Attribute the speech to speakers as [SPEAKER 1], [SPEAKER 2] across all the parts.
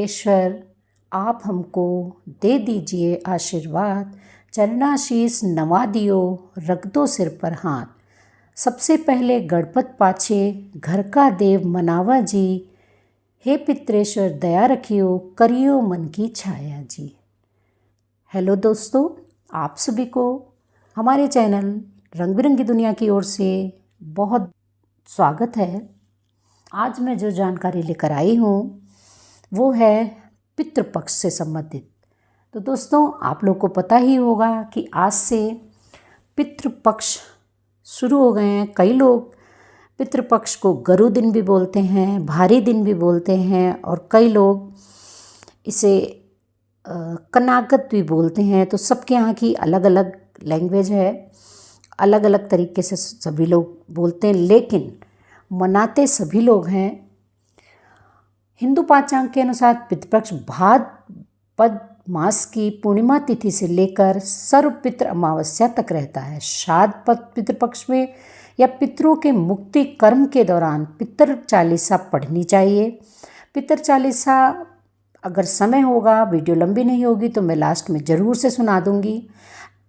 [SPEAKER 1] पितृेश्वर आप हमको दे दीजिए आशीर्वाद, चरणाशीष नवा दियो, रख दो सिर पर हाथ। सबसे पहले गणपत पाछे, घर का देव मनावा जी। हे पितृेश्वर दया रखियो, करियो मन की छाया जी। हेलो दोस्तों, आप सभी को हमारे चैनल रंग बिरंगी दुनिया की ओर से बहुत स्वागत है। आज मैं जो जानकारी लेकर आई हूँ वो है पितृपक्ष से संबंधित। तो दोस्तों, आप लोग को पता ही होगा कि आज से पितृपक्ष शुरू हो गए हैं। कई लोग पितृपक्ष को गरु दिन भी बोलते हैं, भारी दिन भी बोलते हैं और कई लोग इसे कनागत भी बोलते हैं। तो सबके यहाँ की अलग अलग लैंग्वेज है, अलग अलग तरीके से सभी लोग बोलते हैं, लेकिन मनाते सभी लोग हैं। हिंदू पंचांग के अनुसार पितृपक्ष भाद्रपद मास की पूर्णिमा तिथि से लेकर सर्वपितृ अमावस्या तक रहता है। श्राद्ध पितृपक्ष में या पितरों के मुक्ति कर्म के दौरान पितृ चालीसा पढ़नी चाहिए। पितृ चालीसा अगर समय होगा, वीडियो लंबी नहीं होगी तो मैं लास्ट में ज़रूर से सुना दूंगी।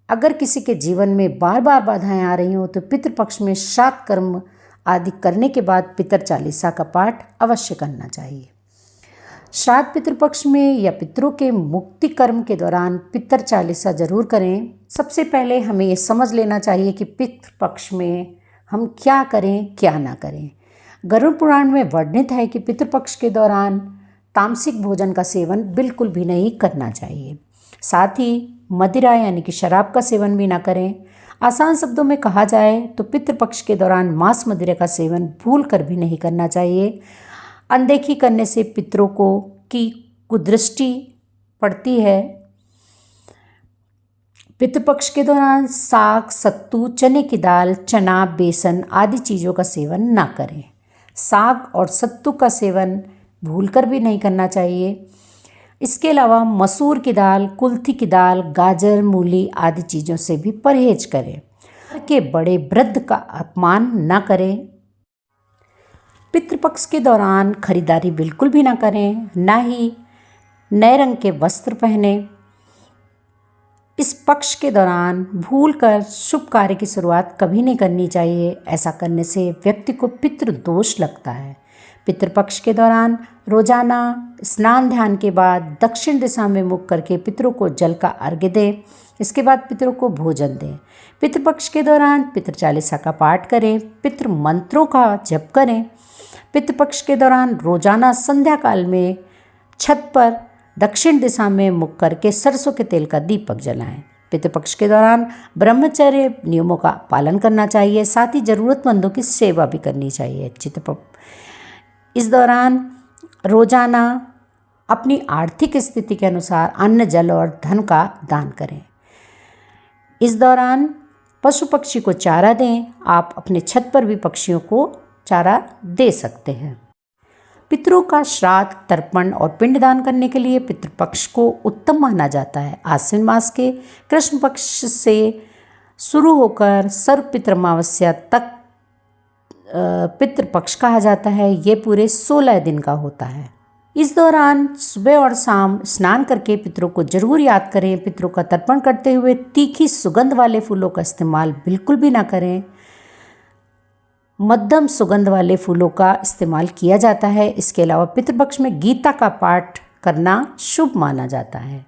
[SPEAKER 1] अगर किसी के जीवन में बार बार बाधाएं आ रही हों तो पितृपक्ष में श्राद्ध कर्म आदि करने के बाद पितृ चालीसा का पाठ अवश्य करना चाहिए। श्राद्ध पितृपक्ष में या पितरों के मुक्ति कर्म के दौरान पितृ चालीसा जरूर करें। सबसे पहले हमें ये समझ लेना चाहिए कि पितृपक्ष में हम क्या करें क्या ना करें। गरुड़ पुराण में वर्णित है कि पितृपक्ष के दौरान तामसिक भोजन का सेवन बिल्कुल भी नहीं करना चाहिए। साथ ही मदिरा यानी कि शराब का सेवन भी ना करें। आसान शब्दों में कहा जाए तो पितृपक्ष के दौरान मांस मदिरा का सेवन भूल कर भी नहीं करना चाहिए। अनदेखी करने से पितरों को की कुदृष्टि पड़ती है। पितृपक्ष के दौरान साग, सत्तू, चने की दाल, चना, बेसन आदि चीज़ों का सेवन ना करें। साग और सत्तू का सेवन भूलकर भी नहीं करना चाहिए। इसके अलावा मसूर की दाल, कुल्थी की दाल, गाजर, मूली आदि चीज़ों से भी परहेज करें। घर के बड़े वृद्ध का अपमान न करें। पितृपक्ष के दौरान खरीदारी बिल्कुल भी ना करें, ना ही नए रंग के वस्त्र पहने। इस पक्ष के दौरान भूलकर शुभ कार्य की शुरुआत कभी नहीं करनी चाहिए। ऐसा करने से व्यक्ति को पितृदोष लगता है। पितृपक्ष के दौरान रोजाना स्नान ध्यान के बाद दक्षिण दिशा में मुख करके पितरों को जल का अर्घ्य दें। इसके बाद पितरों को भोजन दें। पितृपक्ष के दौरान पितृ चालीसा का पाठ करें। पितृ मंत्रों का जप करें। पितृपक्ष के दौरान रोजाना संध्या काल में छत पर दक्षिण दिशा में मुख करके सरसों के तेल का दीपक जलाएं। पितृपक्ष के दौरान ब्रह्मचर्य नियमों का पालन करना चाहिए। साथ ही जरूरतमंदों की सेवा भी करनी चाहिए। इस दौरान रोजाना अपनी आर्थिक स्थिति के अनुसार अन्न, जल और धन का दान करें। इस दौरान पशु पक्षी को चारा दें। आप अपने छत पर भी पक्षियों को चारा दे सकते हैं। पितरों का श्राद्ध, तर्पण और पिंडदान करने के लिए पितृपक्ष को उत्तम माना जाता है। आश्विन मास के कृष्ण पक्ष से शुरू होकर सर्वपितृ अमावस्या तक पितृपक्ष कहा जाता है। ये पूरे 16 दिन का होता है। इस दौरान सुबह और शाम स्नान करके पितरों को जरूर याद करें। पितरों का तर्पण करते हुए तीखी सुगंध वाले फूलों का इस्तेमाल बिल्कुल भी ना करें। मध्यम सुगंध वाले फूलों का इस्तेमाल किया जाता है। इसके अलावा पितृपक्ष में गीता का पाठ करना शुभ माना जाता है।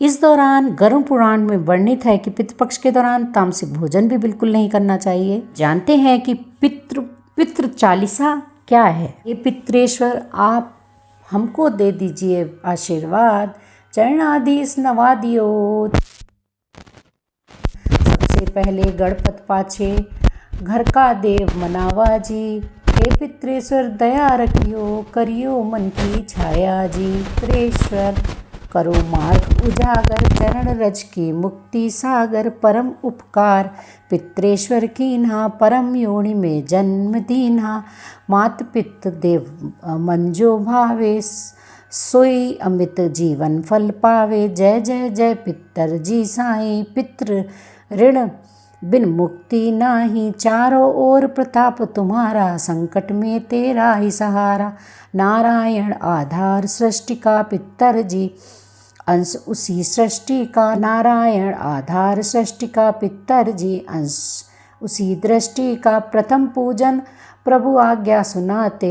[SPEAKER 1] इस दौरान गरुड़ पुराण में वर्णित है कि पितृपक्ष के दौरान तामसिक भोजन भी बिल्कुल नहीं करना चाहिए। जानते हैं कि पितृ चालीसा क्या है। ये पितृेश्वर आप हमको दे दीजिए आशीर्वाद, चरणाधीश नवा दियो। सबसे पहले गणपत पाछे, घर का देव मनावा जी। हे पितृेश्वर दया रखियो, करियो मन की छाया जी। पितृेश्वर करो मार्ग उजागर, चरण रज की मुक्ति सागर। परम उपकार पितृेश्वर कीन्हा, परम योनि में जन्म दीन्हा। मात पितृ देव मन जो भावे, सोई अमित जीवन फल पावे। जय जय जय पितर जी साईं। पितृ ऋण बिन मुक्ति नाही चारों ओर प्रताप तुम्हारा, संकट में तेरा ही सहारा। नारायण आधार सृष्टि का पितर जी, अंश उसी सृष्टि का। नारायण आधार सृष्टि का पितर जी, अंश उसी दृष्टि का। प्रथम पूजन प्रभु आज्ञा सुनाते,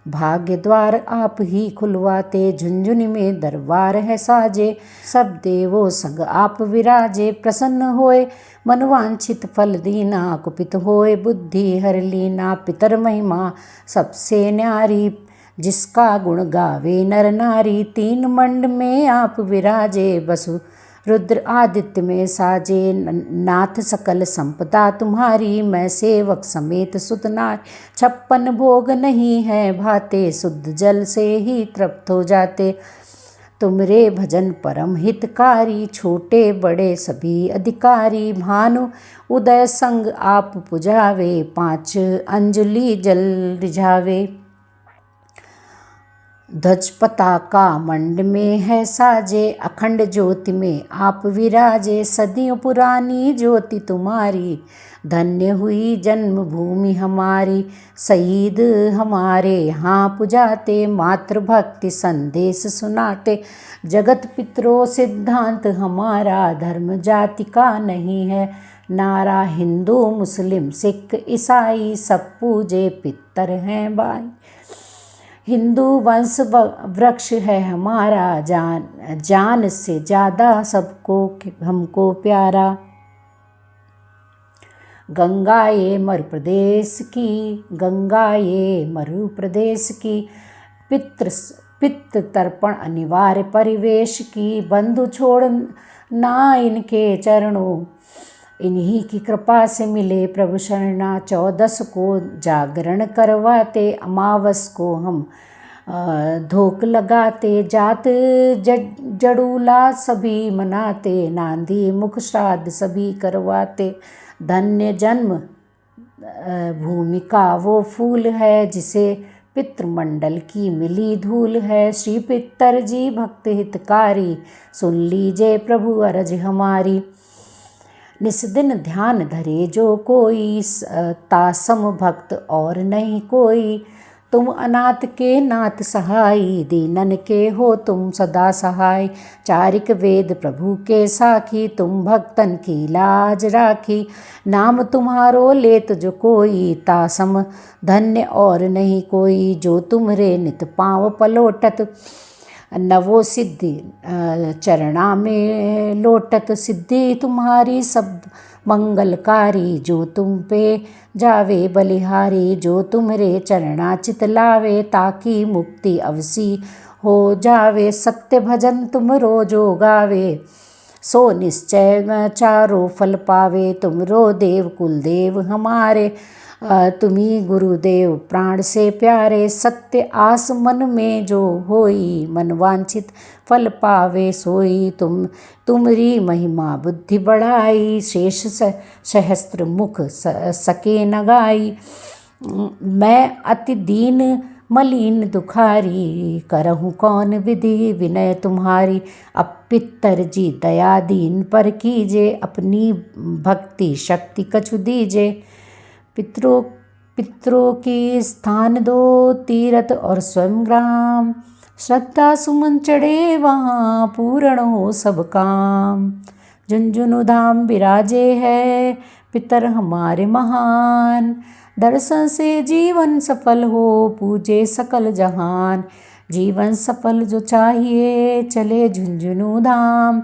[SPEAKER 1] भाग्य द्वार आप ही खुलवाते। झुंझुन में दरबार है साजे, सब देवों संग आप विराजे। प्रसन्न होए मनवांछित फल दीना, कुपित होए बुद्धि हर लीना। पितर महिमा सबसे न्यारी, जिसका गुण गावे नर नारी। तीन मंड में आप विराजे, बसु रुद्र आदित्य में साजे। नाथ सकल संपदा तुम्हारी, मैं सेवक समेत सुतनार। 56 भोग नहीं है भाते, शुद्ध जल से ही तृप्त हो जाते। तुमरे भजन परम हितकारी, छोटे बड़े सभी अधिकारी। भानु उदय संग आप पुजावे, 5 अंजलि जल रिझावे। ध्वज पताका मंड में है साजे, अखंड ज्योति में आप विराजे। सदियों पुरानी ज्योति तुम्हारी, धन्य हुई जन्मभूमि हमारी। शहीद हमारे यहाँ पुजाते, मातृभक्ति संदेश सुनाते। जगत पितरों सिद्धांत हमारा, धर्म जाति का नहीं है नारा। हिंदू मुस्लिम सिख ईसाई, सब पूजे पितर हैं भाई। हिंदू वंश वृक्ष है हमारा, जान से ज़्यादा सबको हमको प्यारा। गंगा ये मरु प्रदेश की, गंगा ये मरु प्रदेश की। पितृ तर्पण अनिवार्य परिवेश की, बंधु छोड़ ना इनके चरणों, इन्हीं की कृपा से मिले प्रभु शरणा। 14 को जागरण करवाते, अमावस को हम धोक लगाते। जात जड़ूला सभी मनाते, नांदी मुख श्राद्ध सभी करवाते। धन्य जन्म भूमि का वो फूल है, जिसे पितृमंडल की मिली धूल है। श्री पितर जी भक्त हितकारी, सुन लीजिए प्रभु अरज हमारी। निस्दिन ध्यान धरे जो कोई, तासम भक्त और नहीं कोई। तुम अनाथ के नाथ सहाई, दीनन के हो तुम सदा सहाय। चारिक वेद प्रभु के साखी, तुम भक्तन की लाज राखी। नाम तुम्हारो लेत जो कोई, तासम धन्य और नहीं कोई। जो तुमरे नित पाँव पलोटत, नवो सिद्धि चरणा में लोटत। सिद्धि तुम्हारी सब मंगलकारी, जो तुम पे जावे बलिहारी। जो तुमरे चरणा चित लावे, ताकि मुक्ति अवसी हो जावे। सत्य भजन तुम रोजो गावे, सो निश्चय चारों फल पावे। तुमरो देव कुलदेव हमारे, तुम्ही गुरुदेव प्राण से प्यारे। सत्य आस मन में जो होई, मन वांछित फल पावे सोई। तुमरी महिमा बुद्धि बढ़ाई, शेष सहस्त्र मुख सके न गाई। मैं अति दीन मलिन दुखारी, करहूँ कौन विधि विनय तुम्हारी। अब पितर जी दया दीन पर कीजे, अपनी भक्ति शक्ति कछु दीजे। पितरों की स्थान दो तीर्थ और स्वयं ग्राम, श्रद्धा सुमन चढ़े वहाँ पूर्ण हो सब काम। झुंझुनू धाम विराजे है पितर हमारे महान, दर्शन से जीवन सफल हो पूजे सकल जहान। जीवन सफल जो चाहिए चले झुंझुनू धाम,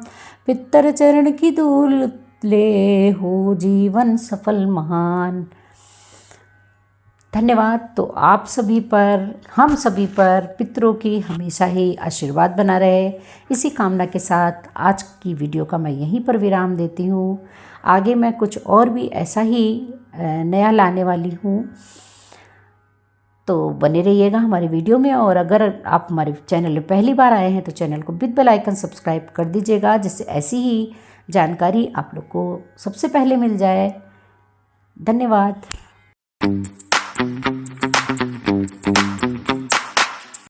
[SPEAKER 1] पितर चरण की धूल ले हो जीवन सफल महान। धन्यवाद। तो आप सभी पर, हम सभी पर पितरों की हमेशा ही आशीर्वाद बना रहे, इसी कामना के साथ आज की वीडियो का मैं यहीं पर विराम देती हूँ। आगे मैं कुछ और भी ऐसा ही नया लाने वाली हूँ, तो बने रहिएगा हमारे वीडियो में। और अगर आप हमारे चैनल में पहली बार आए हैं तो चैनल को विद बेल आइकन सब्सक्राइब कर दीजिएगा, जिससे ऐसी ही जानकारी आप लोग को सबसे पहले मिल जाए। धन्यवाद।